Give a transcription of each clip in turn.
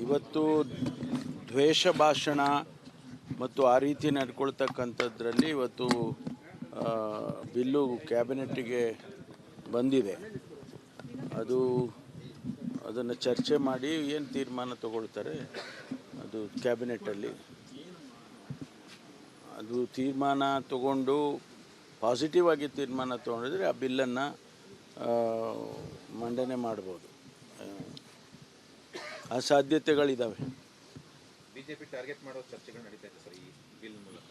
ಇವತ್ತು ದ್ವೇಷ ಭಾಷಣ ಮತ್ತು ಆ ರೀತಿ ನಡ್ಕೊಳ್ತಕ್ಕಂಥದ್ರಲ್ಲಿ ಇವತ್ತು ಬಿಲ್ಲು ಕ್ಯಾಬಿನೆಟ್ಟಿಗೆ ಬಂದಿದೆ. ಅದನ್ನು ಚರ್ಚೆ ಮಾಡಿ ಏನು ತೀರ್ಮಾನ ತಗೊಳ್ತಾರೆ ಅದು ಕ್ಯಾಬಿನೆಟ್ಟಲ್ಲಿ ಅದು ತೀರ್ಮಾನ ತಗೊಂಡು ಪಾಸಿಟಿವ್ ಆಗಿ ತೀರ್ಮಾನ ತೊಗೊಂಡಿದ್ರೆ ಆ ಬಿಲ್ಲನ್ನು ಮಂಡನೆ ಮಾಡ್ಬೋದು. ಆ ಸಾಧ್ಯತೆಗಳಿದ್ದಾವೆ. ಬಿಜೆಪಿ ಟಾರ್ಗೆಟ್ ಮಾಡೋ ಚರ್ಚೆಗಳು ನಡೀತಾ ಇದೆ ಸರ್ ಈ ಬಿಲ್ ಮೂಲಕ.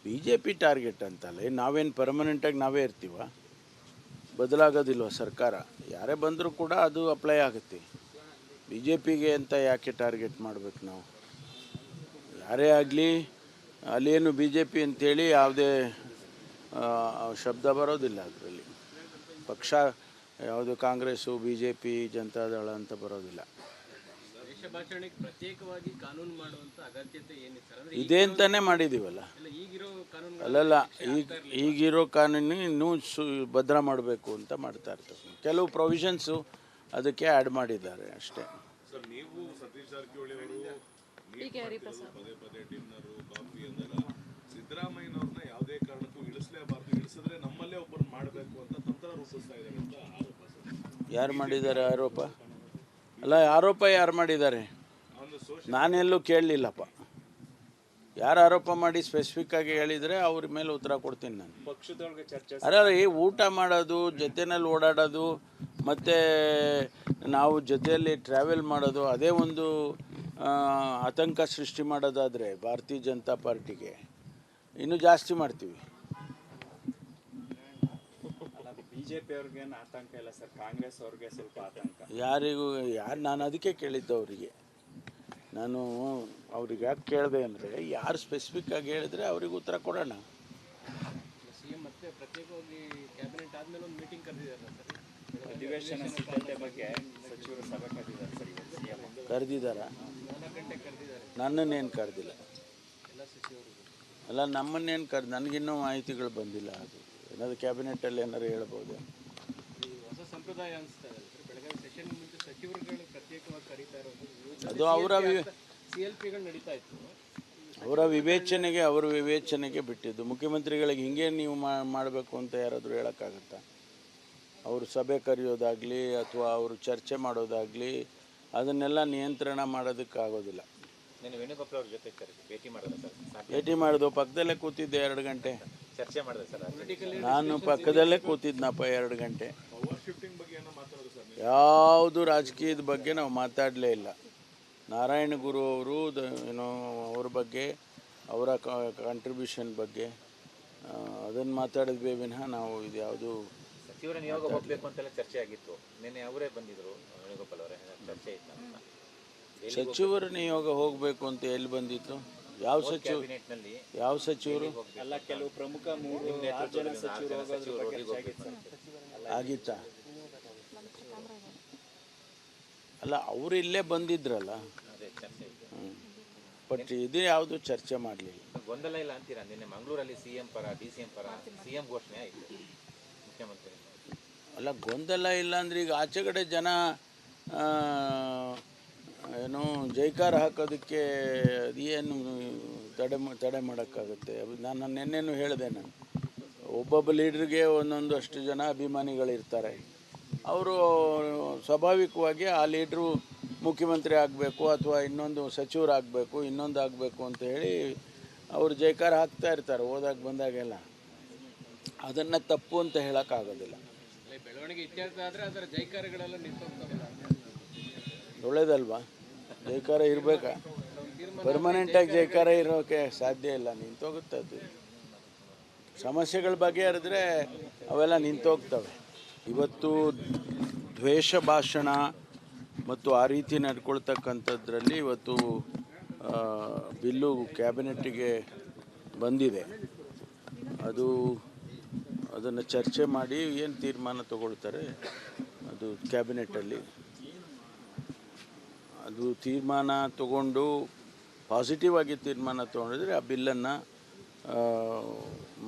ಬಿಜೆಪಿ ಟಾರ್ಗೆಟ್ ಅಂತಲ್ಲ, ನಾವೇನು ಪರ್ಮನೆಂಟಾಗಿ ನಾವೇ ಇರ್ತೀವ, ಬದಲಾಗೋದಿಲ್ವ ಸರ್ಕಾರ? ಯಾರೇ ಬಂದರೂ ಕೂಡ ಅದು ಅಪ್ಲೈ ಆಗುತ್ತೆ. ಬಿಜೆಪಿಗೆ ಅಂತ ಯಾಕೆ ಟಾರ್ಗೆಟ್ ಮಾಡಬೇಕು ನಾವು? ಯಾರೇ ಆಗಲಿ ಅಲ್ಲೇನು ಬಿಜೆಪಿ ಅಂತೇಳಿ ಯಾವುದೇ ಶಬ್ದ ಬರೋದಿಲ್ಲ. ಅದರಲ್ಲಿ ಪಕ್ಷ ಯಾವುದು ಕಾಂಗ್ರೆಸ್ಸು ಬಿಜೆಪಿ ಜನತಾದಳ ಅಂತ ಬರೋದಿಲ್ಲ. ಪ್ರತ್ಯೇಕವಾಗಿ ಕಾನೂನು ಮಾಡುವಂತ ಅಗತ್ಯತೆ ಏನಿತ್ತು ಇದೆ ಅಂತಾನೆ ಮಾಡಿದೀವಲ್ಲ. ಅಲ್ಲಲ್ಲ, ಈಗಿರೋ ಕಾನೂನು ಇನ್ನೂ ಭದ್ರ ಮಾಡಬೇಕು ಅಂತ ಮಾಡ್ತಾ ಇರ್ತಾರೆ. ಕೆಲವು ಪ್ರೊವಿಷನ್ಸು ಅದಕ್ಕೆ ಆ್ಯಡ್ ಮಾಡಿದ್ದಾರೆ ಅಷ್ಟೇ. ಸರ್, ನೀವು ಸತೀಶ್ ಜಾರಕಿಹೊಳಿ ಅವರು ಪದೇ ಪದೇ ಡಿನ್ನರು ಕಾಫಿ ಅಂದಾಗ ಸಿದ್ದರಾಮಯ್ಯನವ್ರನ್ನ ಯಾವುದೇ ಕಾರಣಕ್ಕೂ ಇಳಿಸಲೇಬಾರ್ದು, ಇಳಿಸಿದ್ರೆ ನಮ್ಮಲ್ಲೇ ಒಬ್ಬರು ಮಾಡಬೇಕು ಅಂತ ತಂತ್ರ ರೂಪಿಸ್ತಾ ಇದ್ದಾರೆ ಅಂತ ಆರೋಪ. ಯಾರು ಮಾಡಿದ್ದಾರೆ ಆರೋಪ? ಅಲ್ಲ, ಆರೋಪ ಯಾರು ಮಾಡಿದ್ದಾರೆ? ನಾನೆಲ್ಲೂ ಕೇಳಲಿಲ್ಲಪ್ಪ. ಯಾರು ಆರೋಪ ಮಾಡಿ ಸ್ಪೆಸಿಫಿಕ್ ಆಗಿ ಹೇಳಿದರೆ ಅವ್ರ ಮೇಲೆ ಉತ್ತರ ಕೊಡ್ತೀನಿ ನಾನು. ಪಕ್ಷದೊಳಗೆ ಚರ್ಚೆ ಅಲ್ಲ, ಊಟ ಮಾಡೋದು, ಜೊತೆಯಲ್ಲಿ ಓಡಾಡೋದು, ಮತ್ತು ನಾವು ಜೊತೆಯಲ್ಲಿ ಟ್ರಾವೆಲ್ ಮಾಡೋದು, ಅದೇ ಒಂದು ಆತಂಕ ಸೃಷ್ಟಿ ಮಾಡೋದಾದರೆ ಭಾರತೀಯ ಜನತಾ ಪಾರ್ಟಿಗೆ ಇನ್ನೂ ಜಾಸ್ತಿ ಮಾಡ್ತೀವಿ. ಬಿಜೆಪಿ ಅವ್ರಿಗೇನು ಆತಂಕ ಇಲ್ಲ ಸರ್, ಕಾಂಗ್ರೆಸ್ ಅವ್ರಿಗೆ ಸ್ವಲ್ಪ ಆತಂಕ. ನಾನು ಅದಕ್ಕೆ ಕೇಳಿದ್ದು ಅವರಿಗೆ. ನಾನು ಅವ್ರಿಗೆ ಯಾಕೆ ಕೇಳಿದೆ ಅಂದರೆ, ಯಾರು ಸ್ಪೆಸಿಫಿಕ್ ಆಗಿ ಹೇಳಿದ್ರೆ ಅವ್ರಿಗೆ ಉತ್ತರ ಕೊಡೋಣ. ಸಿಎಂ ಮತ್ತೆ ಪ್ರತ್ಯೇಕವಾಗಿ ಕ್ಯಾಬಿನೆಟ್ ಆದಮೇಲೆ ಒಂದು ಮೀಟಿಂಗ್ ಕರೆದಿದ್ದಾರೆ ಸರ್. ಅಧಿವೇಶನ ಸಿದ್ಧತೆ ಬಗ್ಗೆ ಸಚಿವರು ಸಭೆ ಕರೆದಿದ್ದಾರೆ ಸರ್. ಕರೆದಿದ್ದಾರಾ? 4 ಗಂಟೆ ಕರೆದಿದ್ದಾರೆ. ನನ್ನನ್ನೇನು ಕರೆದಿಲ್ಲ. ಎಲ್ಲ ಸಚಿವರು ಅಲ್ಲ, ನಮ್ಮನ್ನೇನು ನನಗಿನ್ನೂ ಮಾಹಿತಿಗಳು ಬಂದಿಲ್ಲ. ಅದು ಏನಾದರೂ ಕ್ಯಾಬಿನೆಟ್ಟಲ್ಲಿ ಏನಾದ್ರು ಹೇಳ್ಬೋದು. ಹೊಸ ಸಂಪ್ರದಾಯ ಅನಿಸ್ತಾ ಇದೆ ಸರ್. ಬೆಳಗಾವಿ ಸೆಷನ್ ಮುಂಚೆ ಸಚಿವರುಗಳು ಪ್ರತ್ಯೇಕವಾಗಿ ಕರೀತಾ ಇರೋದು, ಅದು ಅವರ CLPಗಳು ನಡೀತಾ ಇತ್ತು. ಅವರ ವಿವೇಚನೆಗೆ ಬಿಟ್ಟಿದ್ದು. ಮುಖ್ಯಮಂತ್ರಿಗಳಿಗೆ ಹಿಂಗೆ ನೀವು ಮಾಡಬೇಕು ಅಂತ ಯಾರಾದರೂ ಹೇಳೋಕ್ಕಾಗತ್ತಾ? ಅವರು ಸಭೆ ಕರೆಯೋದಾಗಲಿ ಅಥವಾ ಅವರು ಚರ್ಚೆ ಮಾಡೋದಾಗಲಿ ಅದನ್ನೆಲ್ಲ ನಿಯಂತ್ರಣ ಮಾಡೋದಕ್ಕಾಗೋದಿಲ್ಲ. ವೇಣುಗೋಪಾಲ್ ಅವ್ರ ಜೊತೆ ಭೇಟಿ ಮಾಡಿದ್ರೆ ಸರ್? ಭೇಟಿ ಮಾಡೋದು, ಪಕ್ಕದಲ್ಲೇ ಕೂತಿದ್ದೆ 2 ಗಂಟೆ. ಚರ್ಚೆ ಮಾಡಿದೆ ಸರ್? ನಾನು ಪಕ್ಕದಲ್ಲೇ ಕೂತಿದ್ನಪ್ಪ 2 ಗಂಟೆ. ಯಾವುದು ರಾಜಕೀಯದ ಬಗ್ಗೆ ನಾವು ಮಾತಾಡಲೇ ಇಲ್ಲ. ನಾರಾಯಣ ಗುರು ಅವರು ಅವ್ರ ಬಗ್ಗೆ, ಅವರ ಕಾಂಟ್ರಿಬ್ಯೂಷನ್ ಬಗ್ಗೆ ಅದನ್ನು ಮಾತಾಡಿದ್ವಿ ವಿನಃ ನಾವು ಇದು ಯಾವುದು ಸಚಿವರ ನಿಯೋಗ ಹೋಗಬೇಕು ಅಂತೆಲ್ಲ ಚರ್ಚೆ ಆಗಿತ್ತು. ನಿನ್ನೆ ಅವರೇ ಬಂದಿದ್ರು, ವೇಣುಗೋಪಾಲ್ ಅವರೇ, ಚರ್ಚೆ ಇತ್ತು. ಸಚಿವರ ನಿಯೋಗ ಹೋಗಬೇಕು ಅಂತ ಎಲ್ಲಿ ಬಂದಿತ್ತು? ಯಾವ ಸಚಿವರು? ಎಲ್ಲ ಕೆಲವು ಪ್ರಮುಖ 3-6 ಜನ ಸಚಿವರು ಆಗಿತ್ತಾ? ಅಲ್ಲ, ಅವರು ಇಲ್ಲೇ ಬಂದಿದ್ರಲ್ಲ. ಬಟ್ ಇದೇ ಯಾವುದು ಚರ್ಚೆ ಮಾಡಲಿಲ್ಲ. ಗೊಂದಲ ಇಲ್ಲ ಅಂತೀರಾ? ನಿನ್ನೆ ಮಂಗಳೂರಲ್ಲಿ ಸಿಎಂ ಪರ DCM ಪರ ಸಿಎಂ ಘೋಷಣೆ ಆಯಿತು ಮುಖ್ಯಮಂತ್ರಿ. ಅಲ್ಲ, ಗೊಂದಲ ಇಲ್ಲ ಅಂದರೆ ಈಗ ಆಚೆಗಡೆ ಜನ ಏನು ಜೈಕಾರ ಹಾಕೋದಕ್ಕೆ ಏನು ತಡೆ ಮಾಡೋಕ್ಕಾಗುತ್ತೆ? ನಾನು ನಿನ್ನೆನೂ ಹೇಳಿದೆ. ನಾನು ಒಬ್ಬೊಬ್ಬ ಲೀಡ್ರಿಗೆ ಒಂದೊಂದು ಅಷ್ಟು ಜನ ಅಭಿಮಾನಿಗಳಿರ್ತಾರೆ. ಅವರು ಸ್ವಾಭಾವಿಕವಾಗಿ ಆ ಲೀಡ್ರು ಮುಖ್ಯಮಂತ್ರಿ ಆಗಬೇಕು ಅಥವಾ ಇನ್ನೊಂದು ಸಚಿವರಾಗಬೇಕು, ಇನ್ನೊಂದು ಆಗಬೇಕು ಅಂತ ಹೇಳಿ ಅವರು ಜೈಕಾರ ಹಾಕ್ತಾ ಇರ್ತಾರೆ ಹೋದಾಗ ಬಂದಾಗೆಲ್ಲ. ಅದನ್ನು ತಪ್ಪು ಅಂತ ಹೇಳೋಕ್ಕಾಗೋದಿಲ್ಲ. ಬೆಳವಣಿಗೆ ಇತ್ಯರ್ಥ ಆದರೆ ಅದರ ಜೈಕಾರಗಳೆಲ್ಲ ನಿಂತೋಗ್ತವೆ. ಒಳ್ಳೇದಲ್ವಾ? ಜೈಕಾರ ಇರಬೇಕಾ? ಪರ್ಮನೆಂಟಾಗಿ ಜೈಕಾರ ಇರೋಕ್ಕೆ ಸಾಧ್ಯ ಇಲ್ಲ, ನಿಂತೋಗುತ್ತೆ. ಅದು ಸಮಸ್ಯೆಗಳ ಬಗೆಹರಿದ್ರೆ ಅವೆಲ್ಲ ನಿಂತೋಗ್ತವೆ. ಇವತ್ತು ದ್ವೇಷ ಭಾಷಣ ಮತ್ತು ಆ ರೀತಿ ನಡ್ಕೊಳ್ತಕ್ಕಂಥದ್ರಲ್ಲಿ ಇವತ್ತು ಬಿಲ್ಲು ಕ್ಯಾಬಿನೆಟ್ಟಿಗೆ ಬಂದಿದೆ. ಅದನ್ನು ಚರ್ಚೆ ಮಾಡಿ ಏನು ತೀರ್ಮಾನ ತಗೊಳ್ತಾರೆ ಅದು ಕ್ಯಾಬಿನೆಟ್ಟಲ್ಲಿ ಅದು ತೀರ್ಮಾನ ತಗೊಂಡು ಪಾಸಿಟಿವ್ ಆಗಿ ತೀರ್ಮಾನ ತೊಗೊಂಡಿದ್ರೆ ಆ ಬಿಲ್ಲನ್ನು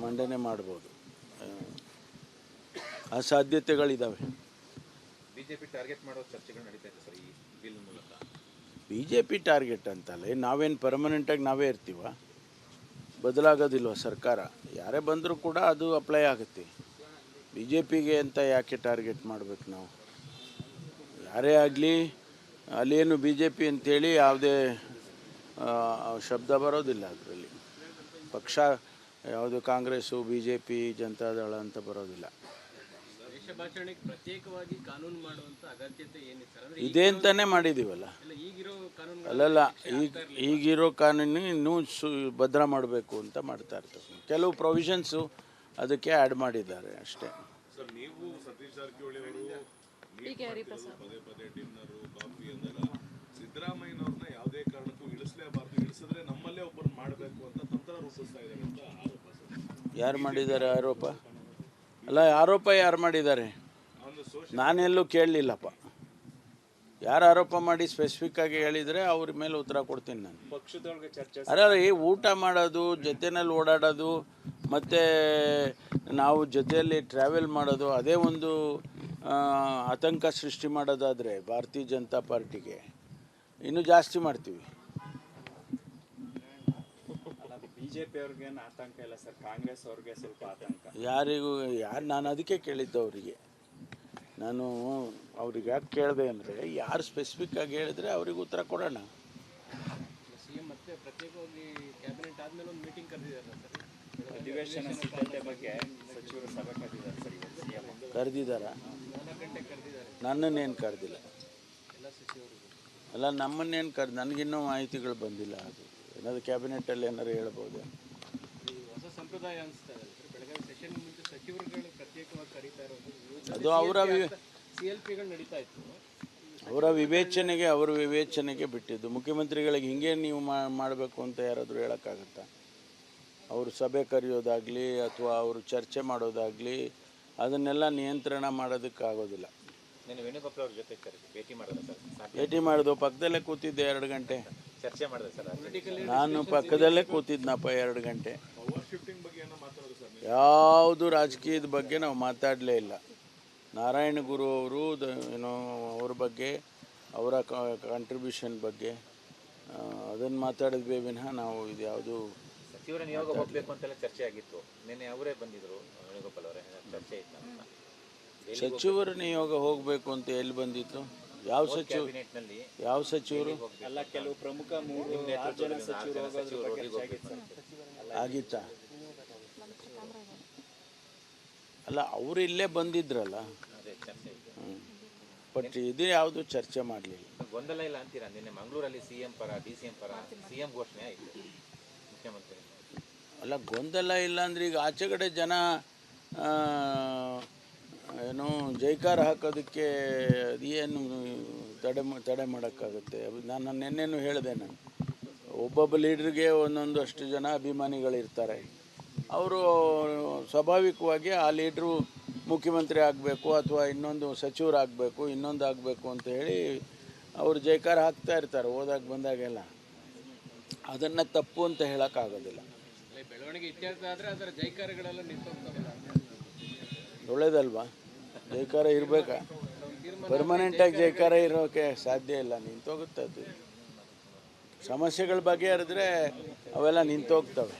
ಮಂಡನೆ ಮಾಡ್ಬೋದು. ಆ ಸಾಧ್ಯತೆಗಳಿದ್ದಾವೆ. ಬಿಜೆಪಿ ಟಾರ್ಗೆಟ್ ಮಾಡೋ ಚರ್ಚೆಗಳು ನಡೀತಾ ಇದೆ ಸರ್ ಈ ಬಿಲ್ ಮೂಲಕ. ಬಿ ಜೆ ಪಿ ಟಾರ್ಗೆಟ್ ಅಂತಲ್ಲ, ನಾವೇನು ಪರ್ಮನೆಂಟಾಗಿ ನಾವೇ ಇರ್ತೀವ? ಬದಲಾಗೋದಿಲ್ವ ಸರ್ಕಾರ? ಯಾರೇ ಬಂದರೂ ಕೂಡ ಅದು ಅಪ್ಲೈ ಆಗುತ್ತೆ. ಬಿ ಜೆ ಪಿಗೆ ಅಂತ ಯಾಕೆ ಟಾರ್ಗೆಟ್ ಮಾಡಬೇಕು ನಾವು? ಯಾರೇ ಆಗಲಿ ಅಲ್ಲೇನು ಬಿ ಜೆ ಪಿ ಅಂತೇಳಿ ಯಾವುದೇ ಶಬ್ದ ಬರೋದಿಲ್ಲ ಅದರಲ್ಲಿ. ಪಕ್ಷ ಯಾವುದು Congress, B J P, Janata Dal ಅಂತ ಬರೋದಿಲ್ಲ. ದೇಶಭಾಷಣೆಗೆ ಪ್ರತ್ಯೇಕವಾಗಿ ಕಾನೂನು ಮಾಡುವಂತ ಅಗತ್ಯತೆ ಏನಿತ್ತು ಸರ್? ಅಂದ್ರೆ ಇದೆ ಅಂತಲೇ ಮಾಡಿದ್ದೀವಲ್ಲ. ಈಗಿರೋ ಕಾನೂನು ಅಲ್ಲಲ್ಲ, ಈಗಿರೋ ಕಾನೂನು ಇನ್ನೂ ಭದ್ರ ಮಾಡಬೇಕು ಅಂತ ಮಾಡ್ತಾ ಇರ್ತಾರೆ. ಕೆಲವು ಪ್ರೊವಿಷನ್ಸು ಅದಕ್ಕೆ ಆ್ಯಡ್ ಮಾಡಿದ್ದಾರೆ ಅಷ್ಟೇ. ಸರ್, ನೀವು ಸತೀಶ್ ಜಾರಕಿಹೊಳಿ ಅವರು ಪದೇ ಪದೇ ಡಿನ್ನರು ಕಾಫಿ ಅಂದಾಗ ಸಿದ್ದರಾಮಯ್ಯನವ್ರನ್ನ ಯಾವುದೇ ಕಾರಣಕ್ಕೂ ಇಳಿಸಲೇಬಾರ್ದು, ಇಳಿಸಿದ್ರೆ ನಮ್ಮಲ್ಲೇ ಒಬ್ಬರು ಮಾಡಬೇಕು ಅಂತ ತಂತ್ರ ರೂಪಿಸ್ತಾ ಇದ್ದಾರೆ ಅಂತ ಆರೋಪ ಸರ್. ಯಾರು ಮಾಡಿದ್ದಾರೆ ಆರೋಪ? ಅಲ್ಲ, ಆರೋಪ ಯಾರು ಮಾಡಿದ್ದಾರೆ? ನಾನೆಲ್ಲೂ ಕೇಳಲಿಲ್ಲಪ್ಪ. ಯಾರು ಆರೋಪ ಮಾಡಿ ಸ್ಪೆಸಿಫಿಕ್ ಆಗಿ ಹೇಳಿದರೆ ಅವ್ರ ಮೇಲೆ ಉತ್ತರ ಕೊಡ್ತೀನಿ ನಾನು. ಪಕ್ಷದೊಳಗೆ ಚರ್ಚೆ ಅಲ್ಲ, ಊಟ ಮಾಡೋದು, ಜೊತೆಯಲ್ಲಿ ಓಡಾಡೋದು, ಮತ್ತು ನಾವು ಜೊತೆಯಲ್ಲಿ ಟ್ರಾವೆಲ್ ಮಾಡೋದು, ಅದೇ ಒಂದು ಆತಂಕ ಸೃಷ್ಟಿ ಮಾಡೋದಾದರೆ ಭಾರತೀಯ ಜನತಾ ಪಾರ್ಟಿಗೆ ಇನ್ನೂ ಜಾಸ್ತಿ ಮಾಡ್ತೀವಿ. ಬಿಜೆಪಿ ಅವ್ರಿಗೇನು ಆತಂಕ ಇಲ್ಲ ಸರ್, ಕಾಂಗ್ರೆಸ್ ಅವ್ರಿಗೆ ಸ್ವಲ್ಪ ಆತಂಕ. ನಾನು ಅದಕ್ಕೆ ಕೇಳಿದ್ದು ಅವರಿಗೆ. ನಾನು ಅವ್ರಿಗೆ ಯಾಕೆ ಕೇಳಿದೆ ಅಂದರೆ, ಯಾರು ಸ್ಪೆಸಿಫಿಕ್ ಆಗಿ ಹೇಳಿದ್ರೆ ಅವ್ರಿಗೆ ಉತ್ತರ ಕೊಡೋಣ. ಸಿಎಂ ಮತ್ತೆ ಪ್ರತ್ಯೇಕವಾಗಿ ಕ್ಯಾಬಿನೆಟ್ ಆದ್ಮೇಲೆ ಒಂದು ಮೀಟಿಂಗ್ ಕರೆದಿದ್ದಾರೆ ಸರ್. ಅಧಿವೇಶನ ಸಿದ್ಧತೆ ಬಗ್ಗೆ ಸಚಿವರು ಸಭೆ ಕರೆದಿದ್ದಾರೆ ಸರ್. ಇವತ್ತು ಸಿಎಂ ಕರೆದಿದ್ದಾರಾ? 4 ಗಂಟೆಗೆ ಕರೆದಿದ್ದಾರೆ ನನ್ನನ್ನೇನು ಕರೆದಿಲ್ಲ. ಎಲ್ಲ ಸಚಿವರಿಗೂ. ಅಲ್ಲ, ನಮ್ಮನ್ನೇನು ನನಗಿನ್ನೂ ಮಾಹಿತಿಗಳು ಬಂದಿಲ್ಲ. ಅದು ಏನಾದರೂ ಕ್ಯಾಬಿನೆಟಲ್ಲಿ ಏನಾದ್ರು ಹೇಳ್ಬೋದು. ಹೊಸ ಸಂಪ್ರದಾಯ ಅನಿಸ್ತಾ ಇದೆ ಸರ್. ಬೆಳಗಾವಿ ಸೆಷನ್ ಮುಂಚೆ ಸಚಿವರುಗಳು ಪ್ರತ್ಯೇಕವಾಗಿ ಕರೀತಾ ಇರೋದು, ಅದು ಅವರ CLPಗಳು ನಡೀತಾ ಇತ್ತು. ಅವರ ವಿವೇಚನೆಗೆ ಬಿಟ್ಟಿದ್ದು. ಮುಖ್ಯಮಂತ್ರಿಗಳಿಗೆ ಹಿಂಗೆ ನೀವು ಮಾಡಬೇಕು ಅಂತ ಯಾರಾದರೂ ಹೇಳೋಕ್ಕಾಗತ್ತಾ? ಅವರು ಸಭೆ ಕರೆಯೋದಾಗಲಿ ಅಥವಾ ಅವರು ಚರ್ಚೆ ಮಾಡೋದಾಗಲಿ ಅದನ್ನೆಲ್ಲ ನಿಯಂತ್ರಣ ಮಾಡೋದಕ್ಕಾಗೋದಿಲ್ಲ. నేను ವೇಣುಗೋಪಾಲ್ ಅವ್ರ ಜೊತೆ ಭೇಟಿ ಮಾಡಿದೆ ಸರ್. ಭೇಟಿ ಮಾಡೋದು, ಪಕ್ಕದಲ್ಲೇ ಕೂತಿದ್ದೆ 2 ಗಂಟೆ. ಚರ್ಚೆ ಮಾಡಿದೆ ಸರ್. ನಾನು ಪಕ್ಕದಲ್ಲೇ ಕೂತಿದ್ನಪ್ಪ 2 ಗಂಟೆ. ಪವರ್ ಶಿಫ್ಟಿಂಗ್ ಬಗ್ಗೆ ಏನೋ ಮಾತಾಡೋದು ಸರ್? ಯಾವುದು ರಾಜಕೀಯದ ಬಗ್ಗೆ ನಾವು ಮಾತಾಡಲೇ ಇಲ್ಲ. ನಾರಾಯಣ ಗುರು ಅವರು ಏನೋ ಅವ್ರ ಬಗ್ಗೆ, ಅವರ ಕಾಂಟ್ರಿಬ್ಯೂಷನ್ ಬಗ್ಗೆ ಅದನ್ನು ಮಾತಾಡಿದ್ವಿ ವಿನಃ ನಾವು ಇದು ಯಾವುದು ಸಚಿವರ ನಿಯೋಗ ಹೋಗಬೇಕು ಅಂತೆಲ್ಲ ಚರ್ಚೆ ಆಗಿತ್ತು. ನಿನ್ನೆ ಅವರೇ ಬಂದಿದ್ರು, ವೇಣುಗೋಪಾಲ್ ಅವರೇ, ಚರ್ಚೆ ಇತ್ತು ಅಂತ. ಸಚಿವರ ನಿಯೋಗ ಹೋಗಬೇಕು ಅಂತ ಎಲ್ಲಿ ಬಂದಿತ್ತು? ಯಾವ ಸಚಿವರು? ಎಲ್ಲ ಕೆಲವು ಪ್ರಮುಖ 3-6 ಜನ ಸಚಿವರು ಆಗಿತ್ತಾ? ಅಲ್ಲ, ಅವರು ಇಲ್ಲೇ ಬಂದಿದ್ರಲ್ಲ. ಬಟ್ ಇದೇ ಯಾವುದು ಚರ್ಚೆ ಮಾಡಲಿಲ್ಲ. ಗೊಂದಲ ಇಲ್ಲ ಅಂತೀರಾ? ನಿನ್ನೆ ಮಂಗಳೂರಲ್ಲಿ ಸಿಎಂ ಪರ DCM ಪರ ಸಿಎಂ ಘೋಷಣೆ ಆಯಿತು ಮುಖ್ಯಮಂತ್ರಿ. ಅಲ್ಲ, ಗೊಂದಲ ಇಲ್ಲ ಅಂದರೆ ಈಗ ಆಚೆಗಡೆ ಜನ ಏನು ಜೈಕಾರ ಹಾಕೋದಕ್ಕೆ ಏನು ತಡೆ ಮಾಡೋಕ್ಕಾಗುತ್ತೆ? ನಾನು ನಿನ್ನೆನೂ ಹೇಳಿದೆ. ನಾನು ಒಬ್ಬೊಬ್ಬ ಲೀಡ್ರಿಗೆ ಒಂದೊಂದಷ್ಟು ಜನ ಅಭಿಮಾನಿಗಳಿರ್ತಾರೆ. ಅವರು ಸ್ವಾಭಾವಿಕವಾಗಿ ಆ ಲೀಡ್ರು ಮುಖ್ಯಮಂತ್ರಿ ಆಗಬೇಕು ಅಥವಾ ಇನ್ನೊಂದು ಸಚಿವರಾಗಬೇಕು, ಇನ್ನೊಂದು ಆಗಬೇಕು ಅಂತ ಹೇಳಿ ಅವರು ಜೈಕಾರ ಹಾಕ್ತಾ ಇರ್ತಾರೆ ಹೋದಾಗ ಬಂದಾಗೆಲ್ಲ. ಅದನ್ನು ತಪ್ಪು ಅಂತ ಹೇಳೋಕ್ಕಾಗೋದಿಲ್ಲ. ಬೆಳವಣಿಗೆ ಇತ್ಯರ್ಥ ಆದರೆ ಅದರ ಜೈಕಾರಗಳೆಲ್ಲ ನಿಂತೋಗ್ತವೆ. ಒಳ್ಳೇದಲ್ವಾ? ಜೈಕಾರ ಇರಬೇಕಾ? ಪರ್ಮನೆಂಟಾಗಿ ಜೈಕಾರ ಇರೋಕ್ಕೆ ಸಾಧ್ಯ ಇಲ್ಲ, ನಿಂತೋಗುತ್ತೆ. ಅದು ಸಮಸ್ಯೆಗಳ ಬಗೆಹರಿದ್ರೆ ಅವೆಲ್ಲ ನಿಂತೋಗ್ತವೆ.